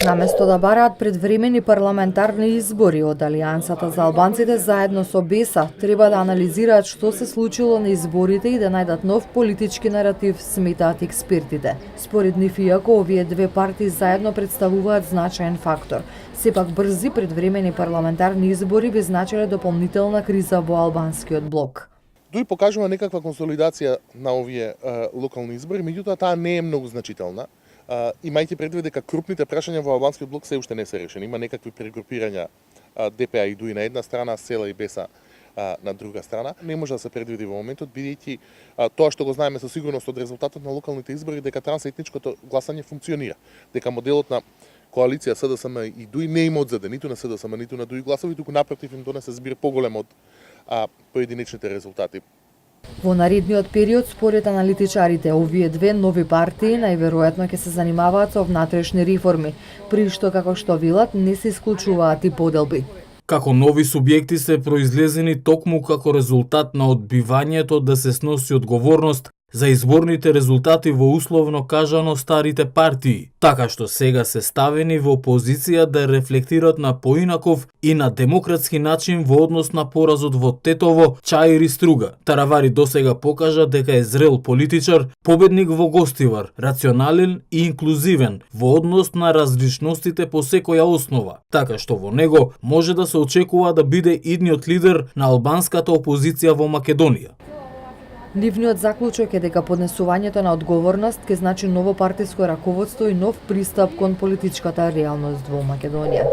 Наместо да бараат предвремени парламентарни избори од Алијансата за албанците заедно со БЕСА, треба да анализираат што се случило на изборите и да најдат нов политички наратив, сметаат експертите. Според нив, иако овие две партии заедно представуваат значаен фактор, сепак брзи предвремени парламентарни избори би значеле дополнителна криза во албанскиот блок. Дуи покажува некаква консолидација на овие локални избори, меѓутоа таа не е многу значителна. Имајќи предвид дека крупните прашања во албанскиот блок се уште не се решени. Има некакви прегрупирања ДПА и ДУИ на една страна, СЕЛА и БЕСА на друга страна. Не може да се предвиди во моментот, бидејќи тоа што го знаеме со сигурност од резултатот на локалните избори, дека трансетничкото гласање функционира, дека моделот на коалиција СДСМ и ДУИ не има одзеде ниту на СДСМ, ниту на ДУИ гласови, туку напротив им донесе збир поголем од поединечните резултати. Во наредниот период, според аналитичарите, овие две нови партии најверојатно ќе се занимаваат со внатрешни реформи, при што, како што велат, не се исклучуваат и поделби. Како нови субјекти се произлезени токму како резултат на одбивањето да се сноси одговорност за изборните резултати во условно кажано старите партии, така што сега се ставени во позиција да рефлектират на поинаков и на демократски начин во однос на поразот во Тетово, Чаир и Струга. Таравари досега покажа дека е зрел политичар, победник во гостивар, рационален и инклузивен во однос на различностите по секоја основа, така што во него може да се очекува да биде идниот лидер на албанската опозиција во Македонија. Нивниот заклучок е дека поднесувањето на одговорност ќе значи ново партиско раководство и нов пристап кон политичката реалност во Македонија.